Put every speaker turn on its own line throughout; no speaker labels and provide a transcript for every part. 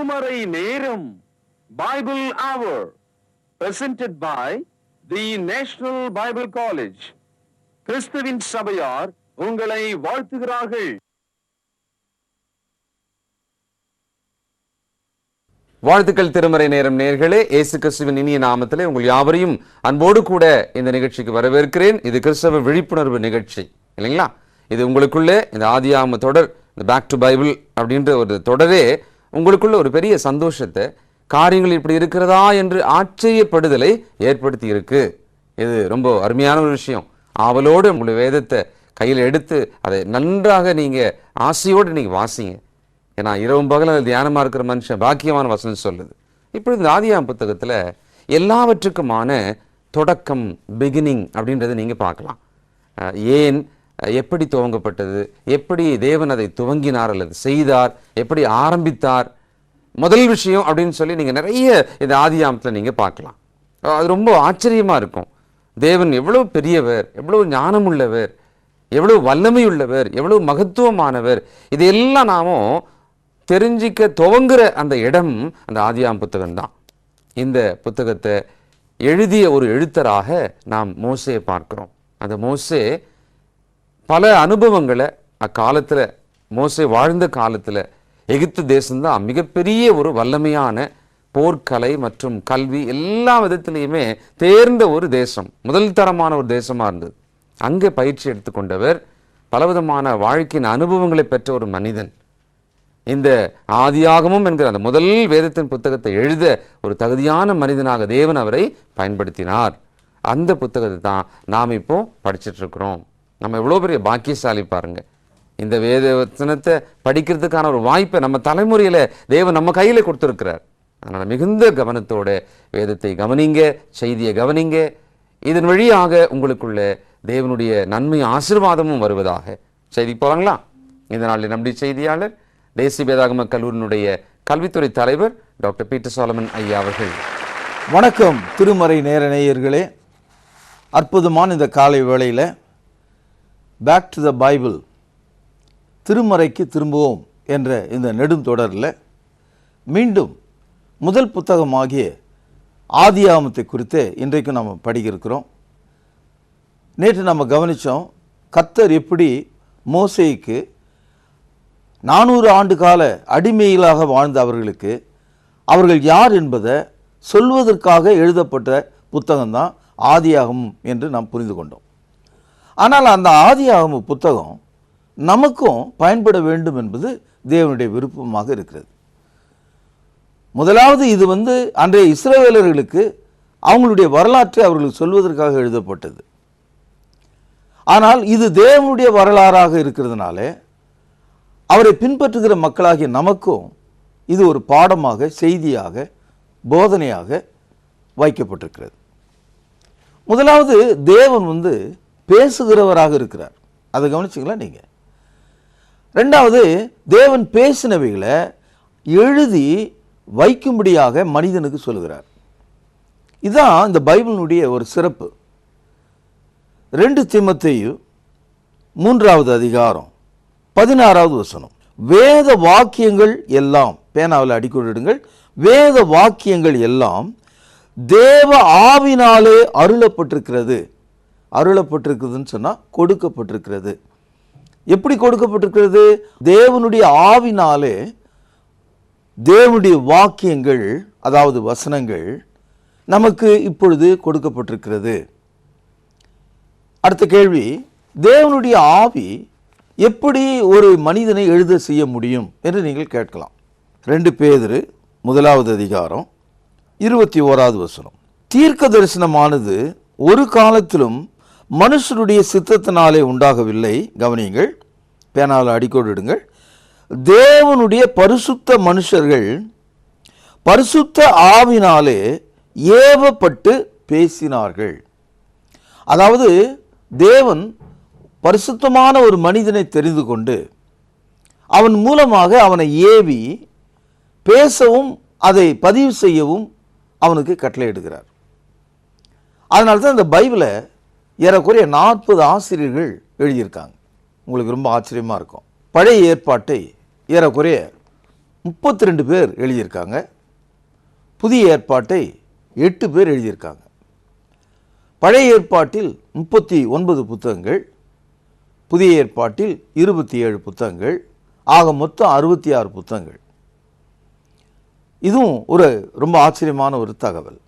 திருமறை நேரம் Bible hour presented by the National Bible College. கிறிஸ்துவின் சபையார் உங்களை வாழ்த்துகிறார்கள்.
வாழ்த்துக்கள். திருமறை நேரம் நேயர்களே, இயேசு கிறிஸ்துவின் இனிய நாமத்திலே உங்கள் யாவரையும் அன்போடு கூட இந்த நிகழ்ச்சிக்கு வரவேற்கிறேன். இது கிறிஸ்தவ விழிப்புணர்வு நிகழ்ச்சி இல்லைங்களா? இது உங்களுக்குள்ளே இந்த ஆதியாகம தொடர், இந்த பேக் டு பைபிள் அப்படின்ற ஒரு தொடரே உங்களுக்குள்ள ஒரு பெரிய சந்தோஷத்தை, காரியங்கள் இப்படி இருக்கிறதா என்று ஆச்சரியப்படுதலை ஏற்படுத்தி இருக்கு. இது ரொம்ப அருமையான ஒரு விஷயம். ஆவலோடு உங்களுடைய வேதத்தை கையில் எடுத்து அதை நன்றாக நீங்கள் ஆசையோடு நீங்கள் வாசிங்க. ஏன்னா இரவும் பகலும் தியானமாக இருக்கிற மனுஷன் பாக்கியமான வசனம் சொல்லுது. இப்படி இந்த ஆதியாகம புத்தகத்தில் எல்லாவற்றுக்குமான தொடக்கம், பிகினிங் அப்படின்றத நீங்கள் பார்க்கலாம். ஏன், எப்படி துவங்கப்பட்டது, எப்படி தேவன் அதை துவங்கினார் அல்லது செய்தார், எப்படி ஆரம்பித்தார், முதல் விஷயம் அப்படின்னு சொல்லி நீங்கள் நிறைய இந்த ஆதியாகமத்தில் நீங்கள் பார்க்கலாம். அது ரொம்ப ஆச்சரியமாக இருக்கும். தேவன் எவ்வளவு பெரியவர், எவ்வளவு ஞானமுள்ளவர், எவ்வளவு வல்லமை உள்ளவர், எவ்வளவு மகத்துவமானவர், இதையெல்லாம் நாமும் தெரிஞ்சிக்க துவங்குற அந்த இடம் அந்த ஆதியாகம புத்தகம்தான். இந்த புத்தகத்தை எழுதிய ஒரு எழுத்தராக நாம் மோசேயை பார்க்கிறோம். அந்த மோசே பல அனுபவங்களை அக்காலத்தில், மோசே வாழ்ந்த காலத்தில் எகிப்து தேசம்தான் மிகப்பெரிய ஒரு வல்லமையான போர்க்கலை மற்றும் கல்வி எல்லா விதத்திலையுமே தேர்ந்த ஒரு தேசம், முதல் தரமான ஒரு தேசமாக இருந்தது. அங்கே பயிற்சி எடுத்துக்கொண்டவர், பலவிதமான வாழ்க்கையின் அனுபவங்களை பெற்ற ஒரு மனிதன். இந்த ஆதியாகமம் என்கிற அந்த முதல் வேதத்தின் புத்தகத்தை எழுத ஒரு தகுதியான மனிதனாக தேவன் அவரை பயன்படுத்தினார். அந்த புத்தகத்தை தான் நாம் இப்போ படிச்சுட்டு இருக்கிறோம். நம்ம எவ்வளோ பெரிய பாக்கியசாலி பாருங்க. இந்த வேத வசனத்தை படிக்கிறதுக்கான ஒரு வாய்ப்பை நம்ம தலைமுறையில் தேவன் நம்ம கையில் கொடுத்துருக்கிறார். அதனால் மிகுந்த கவனத்தோட வேதத்தை கவனிங்க, செய்தியை கவனிங்க. இதன் வழியாக உங்களுக்குள்ள தேவனுடைய நன்மை ஆசீர்வாதமும் வருவதாக. செய்தி போகலாங்களா? இந்த நாளில் நம்முடைய செய்தியாளர், தேசிய வேதாகம கல்லூரியினுடைய கல்வித்துறை தலைவர் டாக்டர் பீட்டர் சாலமன் ஐயா அவர்கள்.
வணக்கம் திருமறை நேர நேயர்களே. அற்புதமான இந்த காலை வேளையில் பேக் டு த பைபிள், திருமறைக்கு திரும்புவோம் என்ற இந்த நெடுந்தொடரில் மீண்டும் முதல் புத்தகமாகிய ஆதியாகமத்தை குறித்து இன்றைக்கு நம்ம படிக்கிறோம். நேற்று நம்ம கவனித்தோம், கர்த்தர் எப்படி மோசேக்கு 400 ஆண்டு கால அடிமையிலாக வாழ்ந்த அவர்களுக்கு அவர்கள் யார் என்பதை சொல்வதற்காக எழுதப்பட்ட புத்தகம்தான் ஆதியாகமம் என்று நாம் புரிந்து கொண்டோம். ஆனால் அந்த ஆதியாகம புத்தகம் நமக்கும் பயன்பட வேண்டும் என்பது தேவனுடைய விருப்பமாக இருக்கிறது. முதலாவது, இது அன்றைய இஸ்ரவேலர்களுக்கு அவங்களுடைய வரலாற்றை அவர்களுக்கு சொல்வதற்காக எழுதப்பட்டது. ஆனால் இது தேவனுடைய வரலாறாக இருக்கிறதுனால அவரை பின்பற்றுகிற மக்களாகிய நமக்கும் இது ஒரு பாடமாக, செய்தியாக, போதனையாக வைக்கப்பட்டிருக்கிறது. முதலாவது, தேவன் பேசுகிறவராக இருக்கிறார். அதை கவனிச்சிங்களா நீங்கள்? ரெண்டாவது, தேவன் பேசினவைகளை எழுதி வைக்கும்படியாக மனிதனுக்கு சொல்லுகிறார். இதுதான் இந்த பைபிளினுடைய ஒரு சிறப்பு. 2 தீமோத்தேயு 3வது அதிகாரம் 16வது வசனம், வேத வாக்கியங்கள் எல்லாம், பேனாவில் அடிக்கோடிடுங்கள், வேத வாக்கியங்கள் எல்லாம் தேவ ஆவினாலே அருளப்பட்டிருக்கிறது. அருளப்பட்டிருக்குதுன்னு சொன்னால் கொடுக்கப்பட்டிருக்கிறது. எப்படி கொடுக்கப்பட்டிருக்கிறது? தேவனுடைய ஆவினாலே தேவனுடைய வாக்கியங்கள், அதாவது வசனங்கள் நமக்கு இப்பொழுது கொடுக்கப்பட்டிருக்கிறது. அடுத்த கேள்வி, தேவனுடைய ஆவி எப்படி ஒரு மனிதனை எழுத செய்ய முடியும் என்று நீங்கள் கேட்கலாம். 2 பேதுரு 1வது அதிகாரம் 21வது வசனம், தீர்க்க தரிசனமானது ஒரு காலத்திலும் மனுஷருடைய சித்தத்தினாலே உண்டாகவில்லை. கவனியுங்கள், பேனாவில் அடிக்கோடிடுங்கள், தேவனுடைய பரிசுத்த மனுஷர்கள் பரிசுத்த ஆவினாலே ஏவப்பட்டு பேசினார்கள். அதாவது தேவன் பரிசுத்தமான ஒரு மனிதனை தெரிந்து கொண்டு அவன் மூலமாக அவனை ஏவி பேசவும் அதை பதிவு செய்யவும் அவனுக்கு கட்டளையிடுகிறார். அதனால தான் இந்த பைபிளை ஏறக்குறைய 40 ஆசிரியர்கள் எழுதியிருக்காங்க. உங்களுக்கு ரொம்ப ஆச்சரியமாக இருக்கும். பழைய ஏற்பாட்டை ஏறக்குறைய 32 பேர் எழுதியிருக்காங்க. புதிய ஏற்பாட்டை 8 பேர் எழுதியிருக்காங்க. பழைய ஏற்பாட்டில் 39 புத்தகங்கள், புதிய ஏற்பாட்டில் 27 புத்தகங்கள், ஆக மொத்தம் 66 புத்தகங்கள். இதுவும் ஒரு ரொம்ப ஆச்சரியமான ஒரு தகவல்.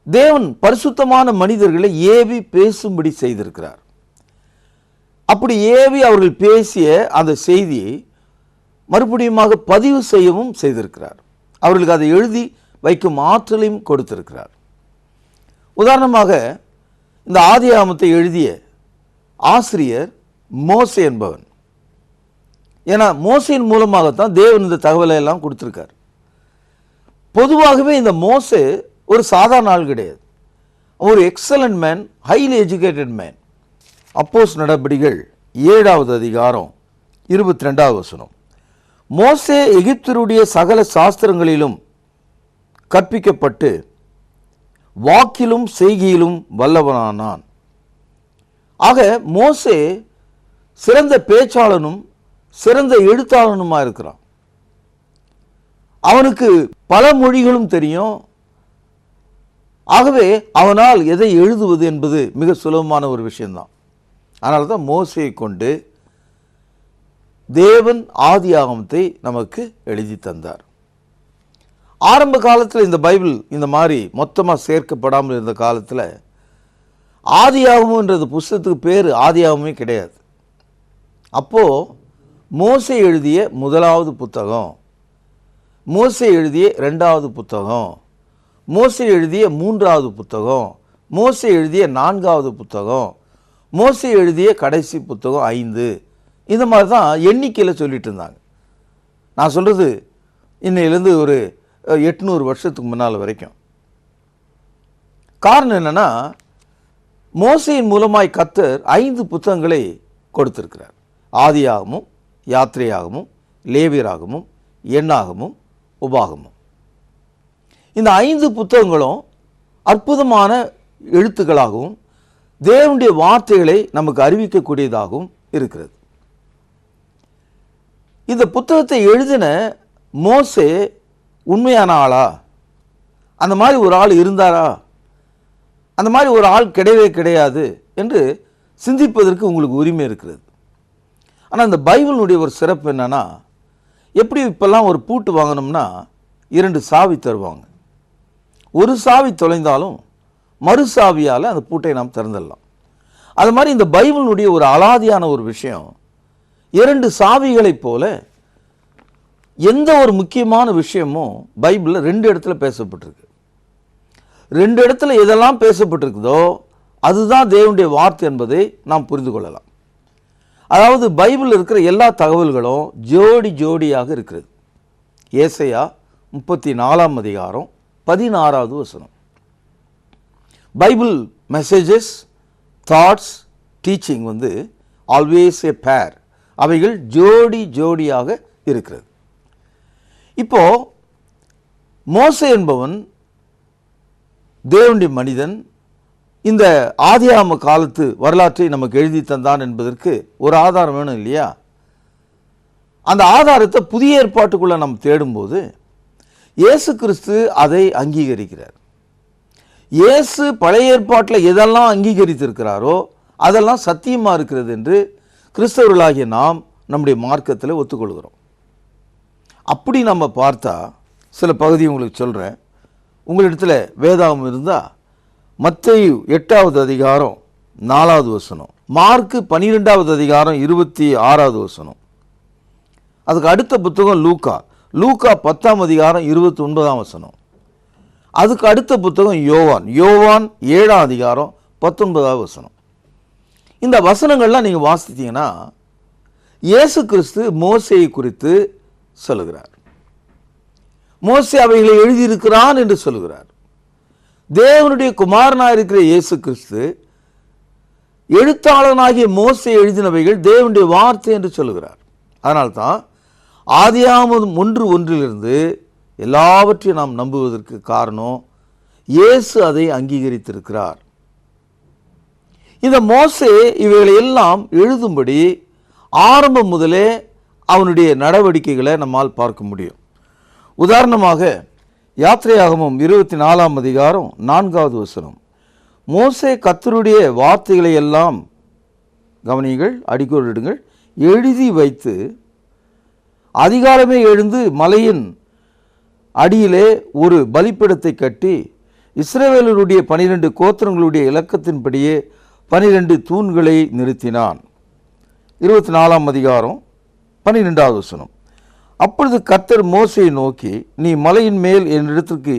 தேவன் பரிசுத்தமான மனிதர்களை ஏவி பேசும்படி செய்திருக்கிறார். அப்படி ஏவி அவர்கள் பேசிய அந்த செய்தியை மறுபடியுமாக பதிவு செய்யவும் செய்திருக்கிறார். அவர்களுக்கு அதை எழுதி வைக்கும் ஆற்றலையும் கொடுத்திருக்கிறார். உதாரணமாக இந்த ஆதியாகமத்தை எழுதிய ஆசிரியர் மோசே என்பவன். ஏன்னா மோசையின் மூலமாகத்தான் தேவன் இந்த தகவலை எல்லாம் கொடுத்திருக்கார். பொதுவாகவே இந்த மோசே ஒரு சாதாரண ஆள் கிடையாது. ஒரு excellent man, highly educated man. அப்போஸ்தலர் நடபடிகள் 7வது அதிகாரம் 22வது வசனம். மோசே எகிப்தருடைய சகல சாஸ்திரங்களிலும் கற்பிக்கப்பட்டு வாக்கிலும் செய்கையிலும் வல்லவனானான். ஆக மோசே சிறந்த பேச்சாளனும் சிறந்த எழுத்தாளனுமா இருக்கிறான். அவனுக்கு பல மொழிகளும் தெரியும். ஆகவே அவனால் எதை எழுதுவது என்பது மிக சுலபமான ஒரு விஷயம்தான். அதனால தான் மோசையை கொண்டு தேவன் ஆதியாகமத்தை நமக்கு எழுதி தந்தார். ஆரம்ப காலத்தில் இந்த பைபிள் இந்த மாதிரி மொத்தமாக சேர்க்கப்படாமல் இருந்த காலத்தில் ஆதியாகமம்ன்றது புஸ்தகத்துக்கு பேர் ஆதியாகமே கிடையாது. அப்போது மோசே எழுதிய முதலாவது புத்தகம், மோசே எழுதிய 2வது புத்தகம், மோசே எழுதிய 3வது புத்தகம், மோசே எழுதிய 4வது புத்தகம், மோசே எழுதிய கடைசி புத்தகம் 5, இந்த மாதிரி தான் எண்ணிக்கையில் சொல்லிட்டு இருந்தாங்க. நான் சொல்கிறது இன்னையிலேருந்து ஒரு 800 வருஷத்துக்கு முன்னால் வரைக்கும். காரணம் என்னென்னா, மோசையின் மூலமாய் கர்த்தர் 5 புத்தகங்களை கொடுத்திருக்கிறார். ஆதியாகமும், யாத்திரையாகமும், லேவியராகமும், எண்ணாகமும், உபாகமும். இந்த 5 புத்தகங்களும் அற்புதமான எழுத்துக்களாகவும் தேவனுடைய வார்த்தைகளை நமக்கு அறிவிக்கக்கூடியதாகவும் இருக்கிறது. இந்த புத்தகத்தை எழுதின மோசே உண்மையான ஆளா? அந்த மாதிரி ஒரு ஆள் இருந்தாரா? அந்த மாதிரி ஒரு ஆள் கிடையவே கிடையாது என்று சிந்திப்பதற்கு உங்களுக்கு உரிமை இருக்கிறது. ஆனால் இந்த பைபிளுடைய ஒரு சிறப்பு என்னன்னா, எப்படி இப்பெல்லாம் ஒரு பூட்டு வாங்கணும்னா 2 சாவி தருவாங்க. ஒரு சாவி தொலைந்தாலும் மறு சாவியால் அந்த பூட்டை நாம் திறந்துடலாம். அது மாதிரி இந்த பைபிளுடைய ஒரு அலாதியான ஒரு விஷயம், 2 சாவிகளைப் போல எந்த ஒரு முக்கியமான விஷயமும் பைபிளில் 2 இடத்துல பேசப்பட்டிருக்கு. 2 இடத்துல எதெல்லாம் பேசப்பட்டிருக்குதோ அதுதான் தேவனுடைய வார்த்தை என்பதை நாம் புரிந்து கொள்ளலாம். அதாவது பைபிளில் இருக்கிற எல்லா தகவல்களும் ஜோடி ஜோடியாக இருக்கிறது. ஏசாயா 34ஆம் அதிகாரம் 16வது வசனம். Bible messages, thoughts, teaching always ஏ பேர். அவைகள் ஜோடி ஜோடியாக இருக்கிறது. இப்போ மோசே என்பவன் தேவனுடைய மனிதன். இந்த ஆதியாகம காலத்து வரலாற்றை நமக்கு எழுதி தந்தான் என்பதற்கு ஒரு ஆதாரம் வேணும் இல்லையா? அந்த ஆதாரத்தை புதிய ஏற்பாட்டுக்குள்ள நாம் தேடும்போது இயேசு கிறிஸ்து அதை அங்கீகரிக்கிறார். இயேசு பழைய ஏற்பாட்டில் எதெல்லாம் அங்கீகரித்திருக்கிறாரோ அதெல்லாம் சத்தியமாக இருக்கிறது என்று கிறிஸ்தவர்களாகிய நாம் நம்முடைய மார்க்கத்தில் ஒத்துக்கொள்கிறோம். அப்படி நம்ம பார்த்தா சில பகுதி உங்களுக்கு சொல்கிறேன். உங்களிடத்தில் வேதாகமம் இருந்தால் மத்தேயு 8வது அதிகாரம் 4வது வசனம், மார்க்கு 12வது அதிகாரம் 26வது வசனம். அதுக்கு அடுத்த புத்தகம் லூக்கா 10ஆம் அதிகாரம் 29ஆம் வசனம். அதுக்கு அடுத்த புத்தகம் யோவான் 7ஆம் அதிகாரம் 19வது வசனம். இந்த வசனங்கள்லாம் நீங்கள் வாசித்தீங்கன்னா இயேசு கிறிஸ்து மோசேயை குறித்து சொல்லுகிறார். மோசே அவைகளை எழுதியிருக்கிறான் என்று சொல்லுகிறார். தேவனுடைய குமாரனாக இருக்கிற இயேசு கிறிஸ்து எழுத்தாளனாகிய மோசே எழுதினவைகள் தேவனுடைய வார்த்தை என்று சொல்லுகிறார். அதனால்தான் ஆதியாகமம் 1:1 எல்லாவற்றையும் நாம் நம்புவதற்கு காரணம் இயேசு அதை அங்கீகரித்திருக்கிறார். இந்த மோசே இவைகளை எல்லாம் எழுதும்படி ஆரம்பம் முதலே அவனுடைய நடவடிக்கைகளை நம்மால் பார்க்க முடியும். உதாரணமாக யாத்திரையாகமம் 24ஆம் அதிகாரம் 4வது வசனம், மோசே கர்த்தருடைய வார்த்தைகளை எல்லாம் கவனியுங்கள், அடிக்கோடிடுங்கள், எழுதி வைத்து அதிகாலமே எழுந்து மலையின் அடியிலே ஒரு பலிபீடத்தை கட்டி இஸ்ரவேலருடைய 12 கோத்திரங்களுடைய இலக்கத்தின்படியே 12 தூண்களை நிறுத்தினான். 24ஆம் அதிகாரம் 12வது வசனம், அப்பொழுது கர்த்தர் மோசேயை நோக்கி, நீ மலையின் மேல் என்னிடத்திற்கு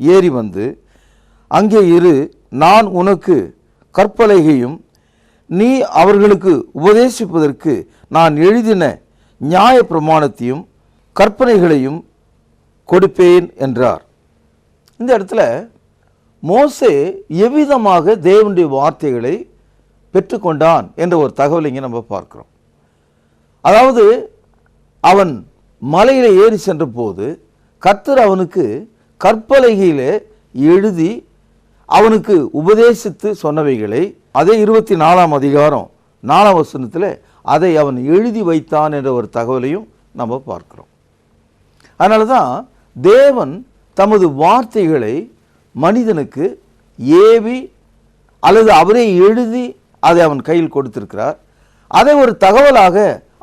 ஏறி வந்து அங்கே இரு, நான் உனக்கு கற்பலகையும் நீ அவர்களுக்கு உபதேசிப்பதற்கு நான் எழுதின நியாய பிரமாணத்தையும் கற்பனைகளையும் கொடுப்பேன் என்றார். இந்த இடத்துல மோசே எவ்விதமாக தேவனுடைய வார்த்தைகளை பெற்றுக்கொண்டான் என்ற ஒரு தகவலை இங்கே நம்ம பார்க்கிறோம். அதாவது அவன் மலையில் ஏறி சென்ற போது கர்த்தர் அவனுக்கு கற்பலகையிலே எழுதி அவனுக்கு உபதேசித்து சொன்னவைகளை அதே 24ஆம் அதிகாரம் 4ஆம் வசனத்தில் அதை அவன் எழுதி வைத்தான் என்ற ஒரு தகவலையும் நம்ம பார்க்கிறோம். அதனால தான் தேவன் தமது வார்த்தைகளை மனிதனுக்கு ஏவி அல்லது அவரே எழுதி அதை அவன் கையில் கொடுத்திருக்கிறார். அதை ஒரு தகவலாக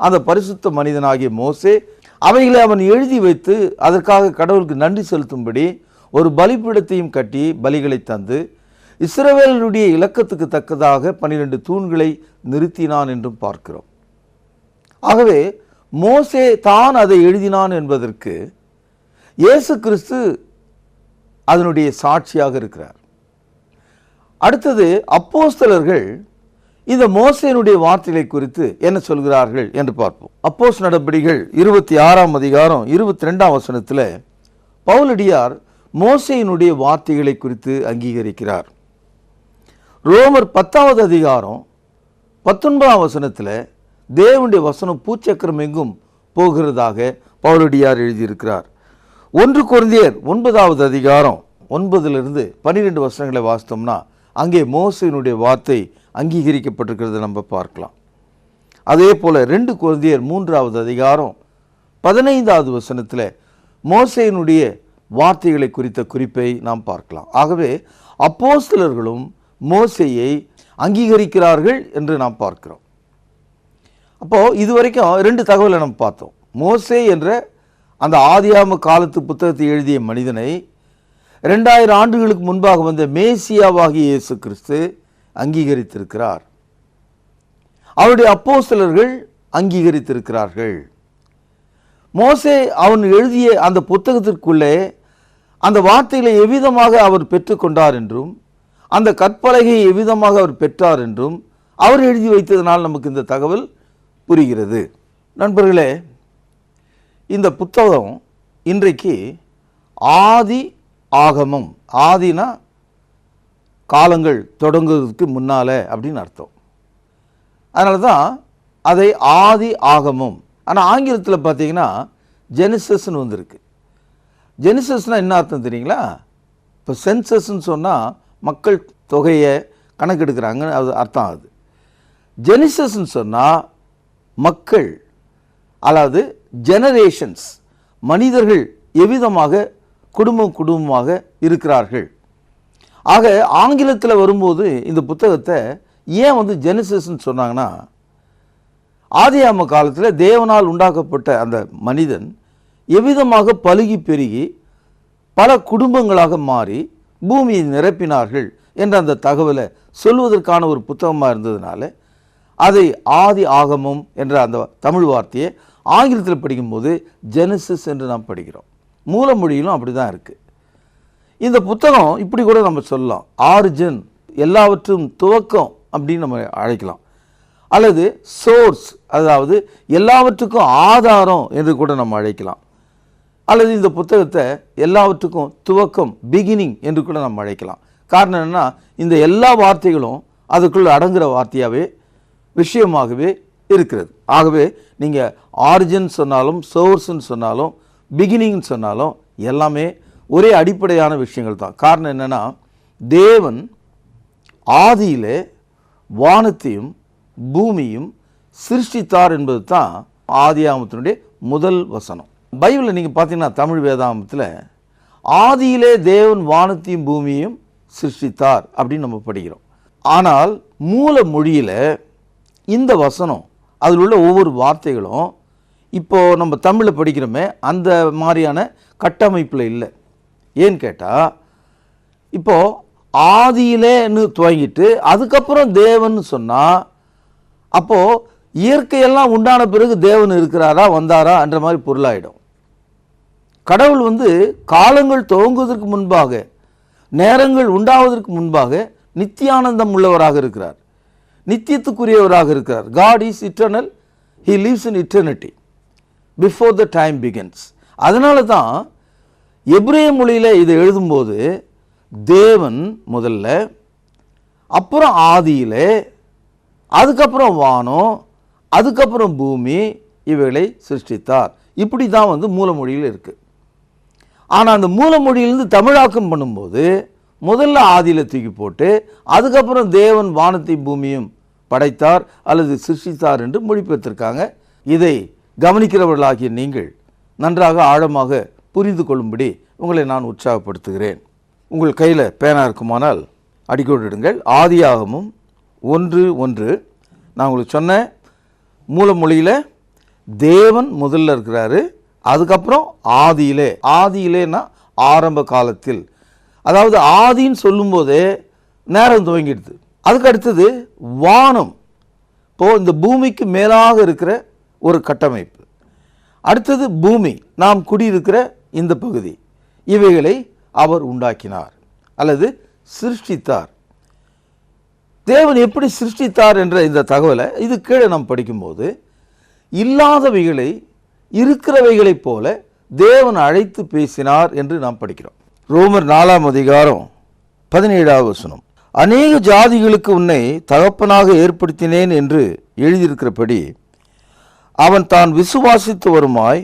அந்த பரிசுத்த மனிதனாகிய மோசே அவைகளை அவன் எழுதி வைத்து அதற்காக கடவுளுக்கு நன்றி செலுத்தும்படி ஒரு பலிபீடத்தையும் கட்டி பலிகளை தந்து இஸ்ரவேலருடைய இலக்கத்துக்கு தக்கதாக 12 தூண்களை நிறுத்தினான் என்றும் பார்க்கிறோம். ஆகவே மோசே தான் அதை எழுதினான் என்பதற்கு இயேசு கிறிஸ்து அதனுடைய சாட்சியாக இருக்கிறார். அடுத்தது அப்போஸ்தலர்கள் இந்த மோசேனுடைய வார்த்தைகளை குறித்து என்ன சொல்கிறார்கள் என்று பார்ப்போம். அப்போஸ்தலர் நடபடிகள் 26ஆம் அதிகாரம் 22ஆம் வசனத்தில் பவுலடியார் மோசேயினுடைய வார்த்தைகளை குறித்து அங்கீகரிக்கிறார். ரோமர் 10வது அதிகாரம் 19ஆம் வசனத்தில் தேவனுடைய வசனம் பூச்சக்கரம் எங்கும் போகிறதாக பவுலடியார் எழுதியிருக்கிறார். 1 கொரிந்தியர் 9வது அதிகாரம் 9லிருந்து 12 வசனங்களை வாசித்தோம்னா அங்கே மோசேயினுடைய வார்த்தை அங்கீகரிக்கப்பட்டிருக்கிறது நம்ம பார்க்கலாம். அதே போல 2 கொரிந்தியர் 3வது அதிகாரம் 15வது வசனத்தில் மோசேயினுடைய வார்த்தைகளை குறித்த குறிப்பை நாம் பார்க்கலாம். ஆகவே அப்போஸ்தலர்களும் மோசேயை அங்கீகரிக்கிறார்கள் என்று நாம் பார்க்கிறோம். அப்போது இதுவரைக்கும் 2 தகவலை நம்ம பார்த்தோம். மோசே என்ற அந்த ஆதியாம காலத்து புத்தகத்தை எழுதிய மனிதனை 2000 ஆண்டுகளுக்கு முன்பாக வந்த மேசியாவாகிய இயேசு கிறிஸ்து அங்கீகரித்திருக்கிறார். அவருடைய அப்போஸ்தலர்கள் அங்கீகரித்திருக்கிறார்கள். மோசே அவன் எழுதிய அந்த புத்தகத்திற்குள்ளே அந்த வார்த்தைகளை எவ்விதமாக அவர் பெற்றுக்கொண்டார் என்றும் அந்த கற்பலகையை எவ்விதமாக அவர் பெற்றார் என்றும் அவர் எழுதி வைத்ததனால் நமக்கு இந்த தகவல் புரிகிறது. நண்பர்களே, இந்த புத்தகம் இன்றைக்கு ஆதி ஆகமம், ஆதினா காலங்கள் தொடங்குவதற்கு முன்னால அப்படின்னு அர்த்தம். அதனால தான் அதை ஆதி ஆகமம். ஆனால் ஆங்கிலத்தில் பார்த்தீங்கன்னா ஜெனிசஸ்ன்னு வந்திருக்கு. ஜெனிசஸ்னால் என்ன அர்த்தம் தெரியுங்களா? இப்போ சென்சஸ்ன்னு சொன்னால் மக்கள் தொகையை கணக்கெடுக்கிறாங்க, அது அர்த்தம் ஆகுது. ஜெனிசஸ்ன்னு சொன்னால் மக்கள், அதாவது ஜெனரேஷன்ஸ், மனிதர்கள் எவ்விதமாக குடும்பமாக இருக்கிறார்கள். ஆக ஆங்கிலத்தில் வரும்போது இந்த புத்தகத்தை ஏன் ஜெனிசஸ்ன்னு சொன்னாங்கன்னா, ஆதியாம காலத்தில் தேவனால் உண்டாக்கப்பட்ட அந்த மனிதன் எவ்விதமாக பலுகி பெருகி பல குடும்பங்களாக மாறி பூமியை நிரப்பினார்கள் என்ற அந்த தகவலை சொல்வதற்கான ஒரு புத்தகமாக இருந்ததுனால அதை ஆதி ஆகமம் என்ற அந்த தமிழ் வார்த்தையை ஆங்கிலத்தில் படிக்கும்போது ஜெனசிஸ் என்று நாம் படிக்கிறோம். மூல மொழியிலும் அப்படி தான் இருக்குது. இந்த புத்தகம் இப்படி கூட நம்ம சொல்லலாம், ஆரிஜின், எல்லாவற்றும் துவக்கம் அப்படின்னு நம்ம அழைக்கலாம், அல்லது சோர்ஸ், அதாவது எல்லாவற்றுக்கும் ஆதாரம் என்று கூட நம்ம அழைக்கலாம், அல்லது இந்த புத்தகத்தை எல்லாவற்றுக்கும் துவக்கம், பிகினிங் என்று கூட நம்ம அழைக்கலாம். காரணம் என்னென்னா, இந்த எல்லா வார்த்தைகளும் அதுக்குள்ள அடங்குகிற வார்த்தையாகவே விஷயமாகவே இருக்கிறது. ஆகவே நீங்கள் ஆரிஜின் சொன்னாலும் சோர்ஸ்ன்னு சொன்னாலும் பிகினிங்னு சொன்னாலும் எல்லாமே ஒரே அடிப்படையான விஷயங்கள் தான். காரணம் என்னென்னா, தேவன் ஆதியிலே வானத்தையும் பூமியும் சிருஷ்டித்தார் என்பது தான் ஆதியாகமத்தினுடைய முதல் வசனம். பைபிளில் நீங்கள் பார்த்தீங்கன்னா தமிழ் வேதாகமத்தில் ஆதியிலே தேவன் வானத்தையும் பூமியையும் சிருஷ்டித்தார் அப்படின்னு நம்ம படிக்கிறோம். ஆனால் மூல மொழியில் இந்த வசனம், அதில் உள்ள ஒவ்வொரு வார்த்தைகளும் இப்போது நம்ம தமிழில் படிக்கிறோமே அந்த மாதிரியான கட்டமைப்பில் இல்லை. ஏன்னு கேட்டால், இப்போது ஆதியிலேன்னு துவங்கிட்டு அதுக்கப்புறம் தேவன் சொன்னால், அப்போது இயற்கையெல்லாம் உண்டான பிறகு தேவன் இருக்கிறாரா வந்தாரா என்ற மாதிரி பொருளாயிடும். கடவுள் காலங்கள் துவங்குவதற்கு முன்பாக, நேரங்கள் உண்டாவதற்கு முன்பாக நித்தியானந்தம் உள்ளவராக இருக்கிறார், நித்தியத்துக்குரியவராக இருக்கிறார். God is eternal, he lives in eternity before the time begins. அதனால தான் எபிரேய மொழியில் இதை எழுதும்போது தேவன் முதல்ல, அப்புறம் ஆதியிலே, அதுக்கப்புறம் வானம், அதுக்கப்புறம் பூமி, இவைகளை சிருஷ்டித்தார். இப்படி தான் மூல மொழியில் இருக்குது. ஆனால் அந்த மூல மொழியிலிருந்து தமிழாக்கம் பண்ணும்போது முதல்ல ஆதியில் தூக்கி போட்டு அதுக்கப்புறம் தேவன் வானத்தை பூமியும் படைத்தார் அல்லது சிருஷ்டித்தார் என்று மொழிபெயர்த்திருக்காங்க. இதை கவனிக்கிறவர்களாகிய நீங்கள் நன்றாக ஆழமாக புரிந்து கொள்ளும்படி உங்களை நான் உற்சாகப்படுத்துகிறேன். உங்கள் கையில் பேனா இருக்குமானால் அடிக்கோடிடுங்கள். ஆதியாகமும் 1:1. நான் உங்களுக்கு சொன்ன மூல மொழியில் தேவன் முதல்ல இருக்கிறாரு, அதுக்கப்புறம் ஆதியிலேனா ஆரம்ப காலத்தில், அதாவது ஆதின்னு சொல்லும்போதே நேரம் துவங்கிடுது. அதுக்கு அடுத்தது வானம், இப்போது இந்த பூமிக்கு மேலாக இருக்கிற ஒரு கட்டமைப்பு. அடுத்தது பூமி, நாம் குடியிருக்கிற இந்த பகுதி, இவைகளை அவர் உண்டாக்கினார் அல்லது சிருஷ்டித்தார். தேவன் எப்படி சிருஷ்டித்தார் என்ற இந்த தகவலை இது கீழே நாம் படிக்கும்போது, இல்லாதவைகளை இருக்கிறவைகளைப் போல தேவன் அழைத்து பேசினார் என்று நாம் படிக்கிறோம். ரோமர் 4:17 அநேக ஜாதிகளுக்கு உன்னை தகப்பனாக ஏற்படுத்தினேன் என்று எழுதியிருக்கிறபடி அவன் தான் விசுவாசித்து வருமாய்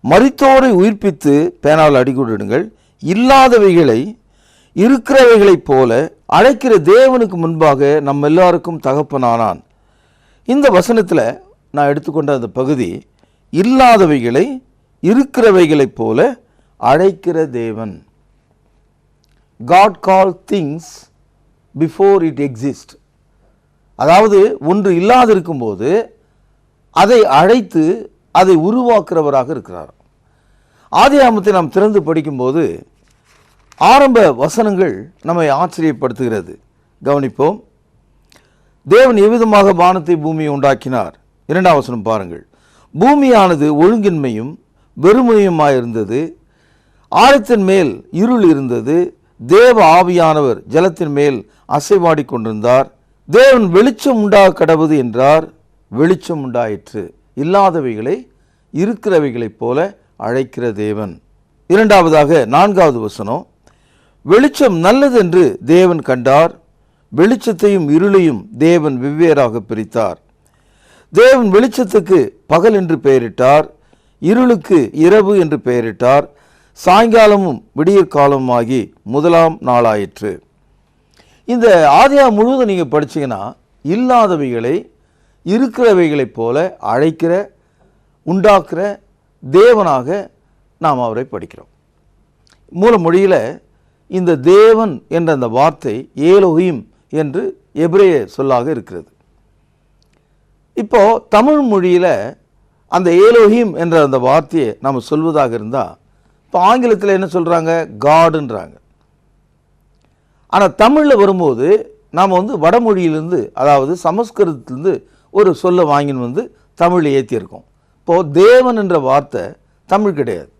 மரித்தோரை உயிர்ப்பித்து, பேனால் அடிக்கோடிடுங்கள், இல்லாதவைகளை இருக்கிறவைகளைப் போல அழைக்கிற தேவனுக்கு முன்பாக நம்ம எல்லாருக்கும் தகப்பனானான். இந்த வசனத்தில் நான் எடுத்துக்கொண்ட அந்த பகுதி, இல்லாதவைகளை இருக்கிறவைகளைப் போல அழைக்கிற தேவன். God called things before it exists. அதாவது ஒன்று இல்லாதிருக்கும்போது அதை அழைத்து அதை உருவாக்குறவராக இருக்கிறார். ஆதியாகமத்தை நாம் திறந்து படிக்கும்போது ஆரம்ப வசனங்கள் நம்மை ஆச்சரியப்படுத்துகிறது. கவனிப்போம். தேவன் எவ்விதமாக வானத்தை பூமியை உண்டாக்கினார். 2ஆம் வசனம் பாருங்கள். பூமியானது ஒழுங்கின்மையும் வெறுமையுமாயிருந்தது, ஆழத்தின் மேல் இருள் இருந்தது, தேவ ஆவியானவர் ஜலத்தின் மேல் அசைவாடி கொண்டிருந்தார். தேவன் வெளிச்சம் உண்டாக கடவுது என்றார், வெளிச்சம் உண்டாயிற்று. இல்லாதவைகளை இருக்கிறவைகளைப் போல அழைக்கிற தேவன். 2ஆவதாக 4ஆவது வசனம், வெளிச்சம் நல்லது என்று தேவன் கண்டார், வெளிச்சத்தையும் இருளையும் தேவன் வெவ்வேறாக பிரித்தார். தேவன் வெளிச்சத்துக்கு பகல் என்று பெயரிட்டார், இருளுக்கு இரவு என்று பெயரிட்டார். சாயங்காலமும் விடியற்காலமாகி முதலாம் நாளாயிற்று. இந்த ஆதியாகமம் முழுவதும் நீங்கள் படிச்சீங்கன்னா இல்லாதவைகளை இருக்கிறவைகளைப் போல அழைக்கிற, உண்டாக்குற தேவனாக நாம் அவரை படிக்கிறோம். மூல மொழியில் இந்த தேவன் என்ற அந்த வார்த்தை ஏலோஹிம் என்று எபிரேய சொல்லாக இருக்கிறது. இப்போ தமிழ் மொழியில் அந்த ஏலோஹிம் என்ற அந்த வார்த்தையை நாம் சொல்வதாக இருந்தால், இப்போ ஆங்கிலத்தில் என்ன சொல்கிறாங்க? காடுன்றாங்க. ஆனால் தமிழில் வரும்போது நாம் வடமொழியிலிருந்து, அதாவது சமஸ்கிருதத்திலிருந்து ஒரு சொல்லை வாங்கின்னு தமிழில் ஏற்றியிருக்கோம். இப்போது தேவன் என்ற வார்த்தை தமிழ் கிடையாது.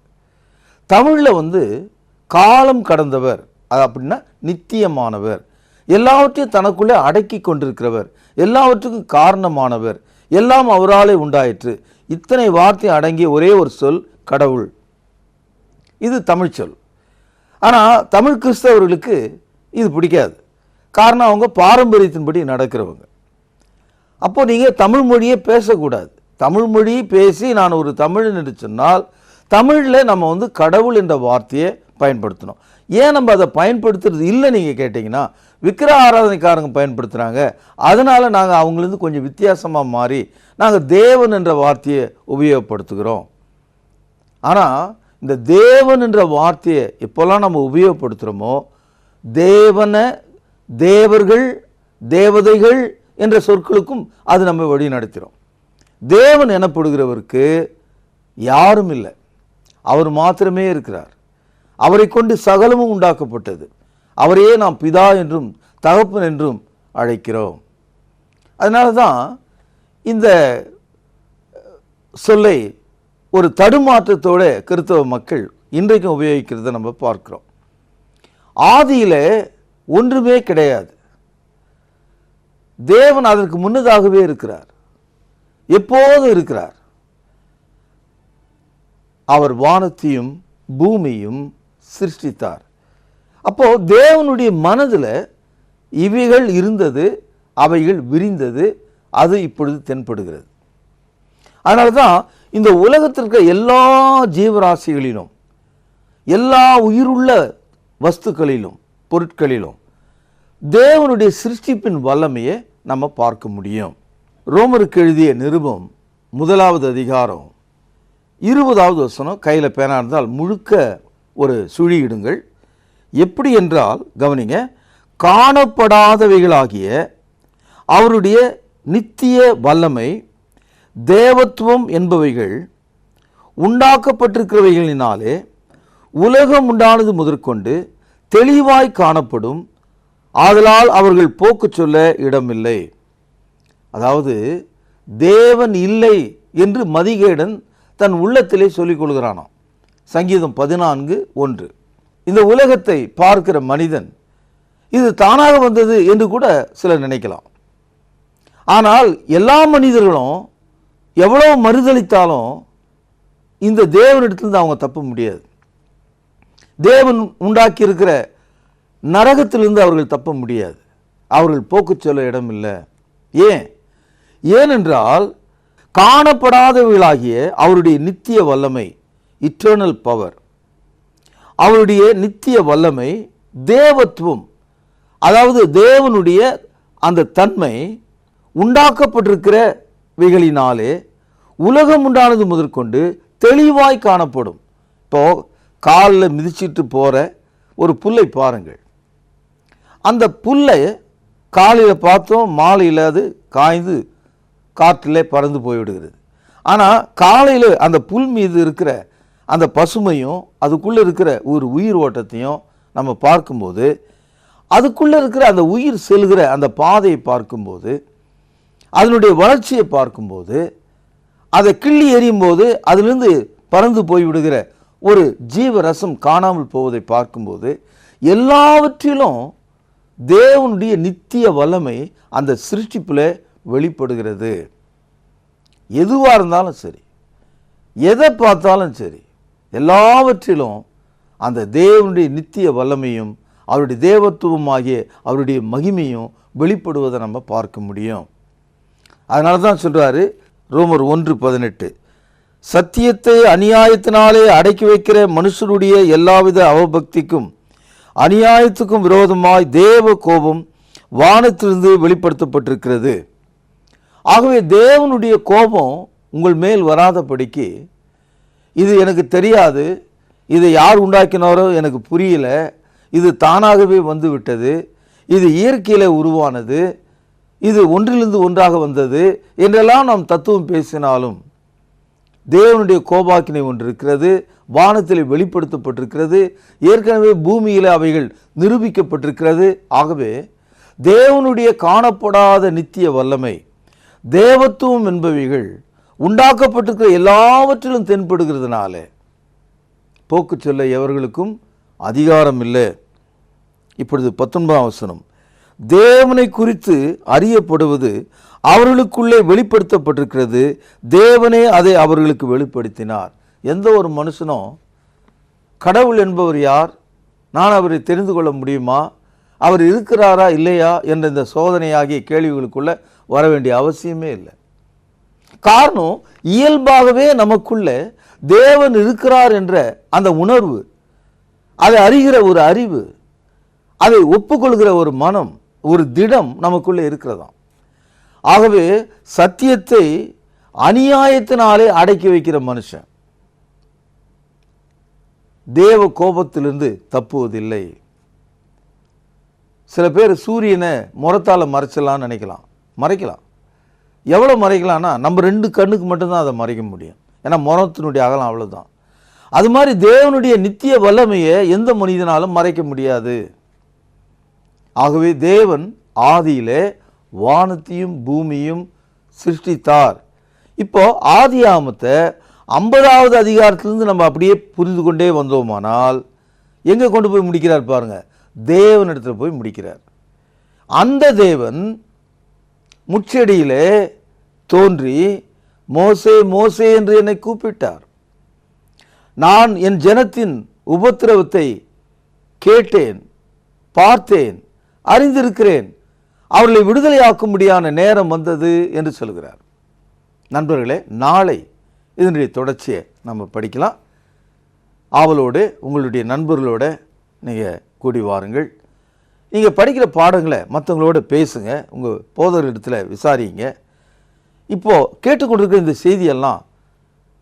தமிழில் காலம் கடந்தவர், அது அப்படின்னா நித்தியமானவர், எல்லாவற்றையும் தனக்குள்ளே அடக்கி கொண்டிருக்கிறவர், எல்லாவற்றுக்கும் காரணமானவர், எல்லாம் அவராலே உண்டாயிற்று. இத்தனை வார்த்தை அடங்கிய ஒரே ஒரு சொல் கடவுள். இது தமிழ் சொல். ஆனால் தமிழ் கிறிஸ்தவர்களுக்கு இது பிடிக்காது. காரணம், அவங்க பாரம்பரியத்தின்படி நடக்கிறவங்க. அப்போது நீங்கள் தமிழ் மொழியே பேசக்கூடாது. தமிழ் மொழி பேசி நான் ஒரு தமிழன் என்று சொன்னால், தமிழில் நம்ம கடவுள் என்ற வார்த்தையை பயன்படுத்தணும். ஏன் நம்ம அதை பயன்படுத்துறது இல்லை நீங்கள் கேட்டிங்கன்னா, விக்கிரக ஆராதனைக்காரங்க பயன்படுத்துகிறாங்க. அதனால் நாங்கள் அவங்களிருந்து கொஞ்சம் வித்தியாசமாக மாறி நாங்கள் தேவன் என்ற வார்த்தையை உபயோகப்படுத்துகிறோம். ஆனால் இந்த தேவன் என்ற வார்த்தையை எப்போல்லாம் நம்ம உபயோகப்படுத்துகிறோமோ தேவனை, தேவர்கள், தேவதைகள் என்ற சொற்களுக்கும் அது நம்ம வழி நடத்துகிறோம். தேவன் எனப்படுகிறவருக்கு யாரும் இல்லை, அவர் மாத்திரமே இருக்கிறார். அவரை கொண்டு சகலமும் உண்டாக்கப்பட்டது. அவரையே நாம் பிதா என்றும் தகப்பன் என்றும் அழைக்கிறோம். அதனால தான் இந்த சொல்லை ஒரு தடுமாற்றத்தோட கிறிஸ்தவ மக்கள் இன்றைக்கும் உபயோகிக்கிறத நம்ம பார்க்கிறோம். ஆதியில் ஒன்றுமே கிடையாது. தேவன் அதற்கு முன்னதாகவே இருக்கிறார், எப்போதும் இருக்கிறார். அவர் வானத்தையும் பூமியும் சிருஷ்டித்தார். அப்போ தேவனுடைய மனதில் இவைகள் இருந்தது, அவைகள் விரிந்தது, அது இப்பொழுது தென்படுகிறது. அதனால தான் இந்த உலகத்திற்கு எல்லா ஜீவராசிகளிலும், எல்லா உயிருள்ள வஸ்துக்களிலும், பொருட்களிலும் தேவனுடைய சிருஷ்டிப்பின் வல்லமையை நம்ம பார்க்க முடியும். ரோமருக்கு எழுதிய நிருபம் 1வது அதிகாரம் 20வது வசனம் கையில் பேனா இருந்தால் முழுக்க ஒரு சுழியிடுங்கள். எப்படி என்றால் கவனிங்க, காணப்படாதவைகளாகிய அவருடைய நித்திய வல்லமை, தேவத்துவம் என்பவைகள் உண்டாக்கப்பட்டிருக்கிறவைகளினாலே உலகம் உண்டானது முதற்கொண்டு தெளிவாய் காணப்படும், ஆதலால் அவர்கள் போக்கு சொல்ல இடமில்லை. அதாவது தேவன் இல்லை என்று மதிகேடன் தன் உள்ளத்திலே சொல்லிக் கொள்கிறானாம். சங்கீதம் 14:1. இந்த உலகத்தை பார்க்கிற மனிதன் இது தானாக வந்தது என்று கூட சிலர் நினைக்கலாம். ஆனால் எல்லா மனிதர்களும் எவ்வளவு மறுதளித்தாலும் இந்த தேவனிடத்திலிருந்து அவங்க தப்ப முடியாது. தேவன் உண்டாக்கி இருக்கிற நரகத்திலிருந்து அவர்கள் தப்ப முடியாது. அவர்கள் போக்கு சொல்ல இடம் இல்லை. ஏனென்றால் காணப்படாதவர்களாகிய அவருடைய நித்திய வல்லமை, இட்டர்னல் பவர், அவருடைய நித்திய வல்லமை, தேவத்துவம், அதாவது தேவனுடைய அந்த தன்மை உண்டாக்கப்பட்டிருக்கிறவைகளினாலே உலகம் உண்டானது முதற்கொண்டு தெளிவாய் காணப்படும். இப்போ காலில் மிதிச்சிட்டு போகிற ஒரு புல்லை பாருங்கள். அந்த புல்லை காலையில் பார்த்தோம், மாலையில் அது காய்ந்து காற்றிலே பறந்து போய்விடுகிறது. ஆனால் காலையில் அந்த புல் மீது இருக்கிற அந்த பசுமையும் அதுக்குள்ளே இருக்கிற ஒரு உயிர் ஓட்டத்தையும் நம்ம பார்க்கும்போது, அதுக்குள்ளே இருக்கிற அந்த உயிர் செல்கிற அந்த பாதையை பார்க்கும்போது, அதனுடைய வளர்ச்சியை பார்க்கும்போது, அதை கிள்ளி எறியும் போது அதிலிருந்து பறந்து போய்விடுகிற ஒரு ஜீவரசம் காணாமல் போவதை பார்க்கும்போது, எல்லாவற்றிலும் தேவனுடைய நித்திய வல்லமை அந்த சிருஷ்டிப்பில் வெளிப்படுகிறது. எதுவாக இருந்தாலும் சரி, எதை பார்த்தாலும் சரி, எல்லாவற்றிலும் அந்த தேவனுடைய நித்திய வல்லமையும் அவருடைய தேவத்துவமாகிய அவருடைய மகிமையும் வெளிப்படுவதை நம்ம பார்க்க முடியும். அதனால தான் சொல்கிறாரு ரோமர் 1:18, சத்தியத்தை அநியாயத்தினாலே அடக்கி வைக்கிற மனுஷருடைய எல்லாவித அவபக்திக்கும் அநியாயத்துக்கும் விரோதமாய் தேவ கோபம் வானத்திலிருந்து வெளிப்படுத்தப்பட்டிருக்கிறது. ஆகவே தேவனுடைய கோபம் உங்கள் மேல் வராதபடிக்கு, இது எனக்கு தெரியாது, இதை யார் உண்டாக்கினாரோ எனக்கு புரியல, இது தானாகவே வந்து விட்டது, இது இயற்கையில் உருவானது, இது ஒன்றிலிருந்து ஒன்றாக வந்தது என்றெல்லாம் நாம் தத்துவம் பேசினாலும் தேவனுடைய கோபாக்கினை ஒன்று இருக்கிறது, வானத்தில் வெளிப்படுத்தப்பட்டிருக்கிறது, ஏற்கனவே பூமியில் அவைகள் நிரூபிக்கப்பட்டிருக்கிறது. ஆகவே தேவனுடைய காணப்படாத நித்திய வல்லமை, தேவத்துவம் என்பவைகள் உண்டாக்கப்பட்டிருக்கிற எல்லாவற்றிலும் தென்படுகிறதுனால போக்கு சொல்ல எவர்களுக்கும் அதிகாரம் இல்லை. இப்பொழுது 19ஆம் வசனம், தேவனை குறித்து அறியப்படுவது அவர்களுக்குள்ளே வெளிப்படுத்தப்பட்டிருக்கிறது, தேவனே அதை அவர்களுக்கு வெளிப்படுத்தினார். எந்த ஒரு மனுஷனும் கடவுள் என்பவர் யார், நான் அவரை தெரிந்து கொள்ள முடியுமா, அவர் இருக்கிறாரா இல்லையா என்ற இந்த சோதனையாகிய கேள்விகளுக்குள்ள வர வேண்டிய அவசியமே இல்லை. காரணம், இயல்பாகவே நமக்குள்ள தேவன் இருக்கிறார் என்ற அந்த உணர்வு, அதை அறிகிற ஒரு அறிவு, அதை ஒப்புக்கொள்கிற ஒரு மனம், ஒரு திடம் நமக்குள்ளே இருக்கிறதாம். ஆகவே சத்தியத்தை அநியாயத்தினாலே அடக்கி வைக்கிற மனுஷன் தேவ கோபத்திலிருந்து தப்புவதில்லை. சில பேர் சூரியனை முறத்தால் மறைச்சலான்னு நினைக்கலாம். மறைக்கலாம். எவ்வளோ மறைக்கலாம்னா நம்ம 2 கண்ணுக்கு மட்டும்தான் அதை மறைக்க முடியும். ஏன்னா முறத்தினுடைய அகலம் அவ்வளோதான். அது மாதிரி தேவனுடைய நித்திய வல்லமையை எந்த மனிதனாலும் மறைக்க முடியாது. ஆகவே தேவன் ஆதியிலே வானத்தையும் பூமியும் சிருஷ்டித்தார். இப்போ ஆதியாகமத்தை 50வது அதிகாரத்திலிருந்து நம்ம அப்படியே புரிந்து கொண்டே வந்தோமானால் எங்கே கொண்டு போய் முடிக்கிறார் பாருங்க, தேவனிடத்தில் போய் முடிக்கிறார். அந்த தேவன் முச்செடியிலே தோன்றி மோசே மோசே என்று என்னை கூப்பிட்டார். நான் என் ஜனத்தின் உபத்திரவத்தை கேட்டேன், பார்த்தேன், அறிந்திருக்கிறேன். அவர்களை விடுதலையாக்கும்படியான நேரம் வந்தது என்று சொல்கிறார். நண்பர்களே, நாளை இதனுடைய தொடர்ச்சியை நம்ம படிக்கலாம். ஆவலோடு உங்களுடைய நண்பர்களோட நீங்கள் கூடி வாருங்கள். நீங்கள் படிக்கிற பாடங்களை மற்றவங்களோட பேசுங்க, உங்கள் போதகரிடத்தில் விசாரிங்க. இப்போது கேட்டுக்கொண்டிருக்கிற இந்த செய்தியெல்லாம்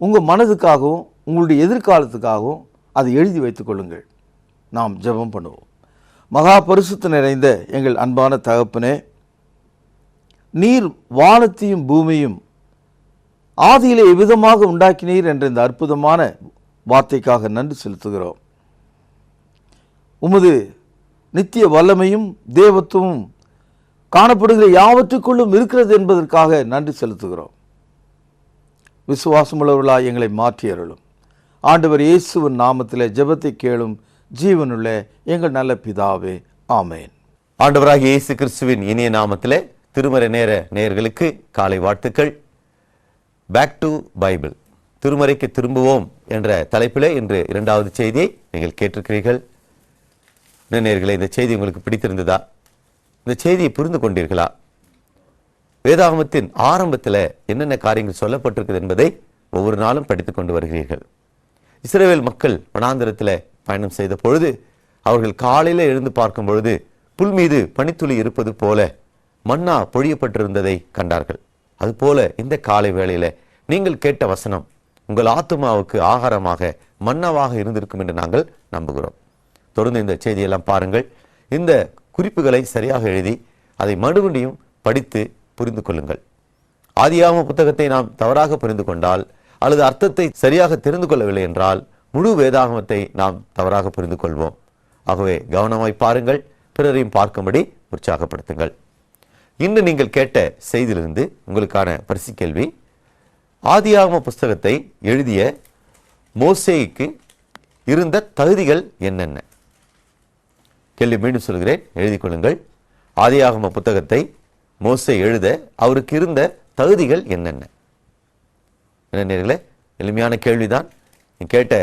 உங்கள் மனதுக்காகவும் உங்களுடைய எதிர்காலத்துக்காகவும் அதை எழுதி வைத்துக் கொள்ளுங்கள். நாம் ஜெபம் பண்ணுவோம். மகா பரிசுத்த நிறைந்த எங்கள் அன்பான தகப்பனே, நீர் வானத்தையும் பூமியும் ஆதியிலே எவ்விதமாக உண்டாக்கினீர் என்ற இந்த அற்புதமான வார்த்தைக்காக நன்றி செலுத்துகிறோம். உமது நித்திய வல்லமையும் தேவத்துவமும் காணப்படுகிற யாவற்றுக்குள்ளும் இருக்கிறது என்பதற்காக நன்றி செலுத்துகிறோம். விசுவாசமுள்ளவர்களாய் எங்களை மாற்றி அருளும். ஆண்டவர் இயேசுவின் நாமத்திலே ஜெபத்தை கேளும் ஜீவனுள்ள எங்கள் நல்ல பிதாவே, ஆமேன்.
ஆண்டவராகிய இயேசு கிறிஸ்துவின் இனிய நாமத்திலே திருமறை நேர நேயர்களுக்கு காலை வாழ்த்துக்கள். பேக் டு பைபிள், திருமறைக்கு திரும்புவோம் என்ற தலைப்பிலே இன்று 2வது செய்தியை நீங்கள் கேட்டிருக்கிறீர்கள். நேயர்களே, இந்த செய்தி உங்களுக்கு பிடித்திருந்ததா? இந்த செய்தியை புரிந்து கொண்டீர்களா? வேதாகமத்தின் ஆரம்பத்தில் என்னென்ன காரியங்கள் சொல்லப்பட்டிருக்குது என்பதை ஒவ்வொரு நாளும் படித்துக் கொண்டு வருகிறீர்கள். இஸ்ரவேல் மக்கள் வனாந்திரத்தில் பயணம் செய்த பொழுது அவர்கள் காலையில் எழுந்து பார்க்கும் பொழுது புல் மீது பனித்துளி இருப்பது போல மன்னா பொழியப்பட்டிருந்ததை கண்டார்கள். அதுபோல இந்த காலை வேளையில நீங்கள் கேட்ட வசனம் உங்கள் ஆத்துமாவுக்கு ஆகாரமாக மன்னாவாக இருந்திருக்கும் என்று நாங்கள் நம்புகிறோம். தொடர்ந்து இந்த செய்தியெல்லாம் பாருங்கள். இந்த குறிப்புகளை சரியாக எழுதி அதை மறுபடியும் படித்து புரிந்து கொள்ளுங்கள். ஆதியாகம புத்தகத்தை நாம் தவறாக புரிந்து கொண்டால் அல்லது அர்த்தத்தை சரியாக தெரிந்து கொள்ளவில்லை என்றால் முழு வேதாகமத்தை நாம் தவறாக புரிந்து கொள்வோம். ஆகவே கவனமாய் பாருங்கள், பிறரையும் பார்க்கும்படி உற்சாகப்படுத்துங்கள். இன்று நீங்கள் கேட்ட செய்தியிலிருந்து உங்களுக்கான பரிசு கேள்வி, ஆதியாகம புஸ்தகத்தை எழுதிய மோசேக்கு இருந்த தகுதிகள் என்னென்ன? கேள்வி மீண்டும் சொல்கிறேன், எழுதி கொள்ளுங்கள். ஆதியாகம புத்தகத்தை மோசே எழுத அவருக்கு இருந்த தகுதிகள் என்னென்ன? நேயர்களே, எளிமையான கேள்விதான். நீ கேட்ட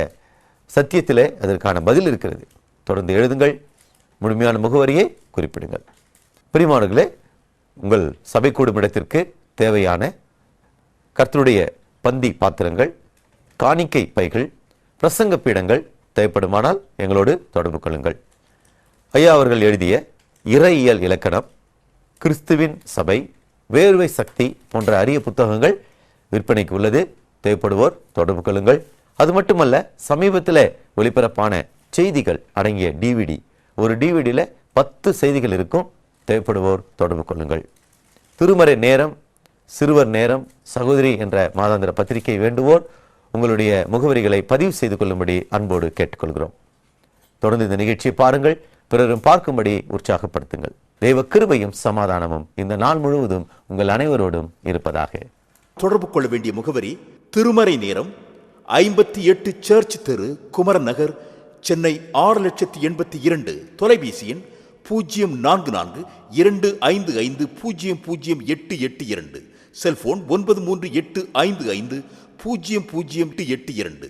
சத்தியத்திலே அதற்கான பதில் இருக்கிறது. தொடர்ந்து எழுதுங்கள், முழுமையான முகவரியை குறிப்பிடுங்கள். பிரியமானவர்களே, உங்கள் சபை கூடும் இடத்திற்கு தேவையான கர்த்தருடைய பந்தி பாத்திரங்கள், காணிக்கை பைகள், பிரசங்க பீடங்கள் தேவைப்படுமானால் எங்களோடு தொடர்பு கொள்ளுங்கள். ஐயா அவர்கள் எழுதிய இறையியல் இலக்கணம், கிறிஸ்துவின் சபை, வேர்வை சக்தி போன்ற அரிய புத்தகங்கள் விற்பனைக்கு உள்ளது. தேவைப்படுவோர் தொடர்பு கொள்ளுங்கள். அது மட்டுமல்ல, சமீபத்தில் ஒளிபரப்பான செய்திகள் அடங்கிய டிவிடி, ஒரு டிவிடியில் 10 செய்திகள் இருக்கும். தேவைப்படுவோர் தொடர்பு கொள்ளுங்கள். திருமறை நேரம், சிறுவர் நேரம், சகோதரி என்ற மாதாந்திர பத்திரிகை வேண்டுவோர் உங்களுடைய முகவரிகளை பதிவு செய்து கொள்ளும்படி அன்போடு கேட்டுக்கொள்கிறோம். தொடர்ந்து இந்த நிகழ்ச்சியை பாருங்கள், பிறரும் பார்க்கும்படி உற்சாகப்படுத்துங்கள். தெய்வ கிருபையும் சமாதானமும் இந்த நாள் முழுவதும் உங்கள் அனைவரோடும் இருப்பதாக.
தொடர்பு கொள்ள வேண்டிய முகவரி: திருமறை நேரம், 58 சர்ச் தெரு, குமரன் நகர், சென்னை 6,82,000. தொலைபேசி எண் 044255008882. செல்போன் 9385500882.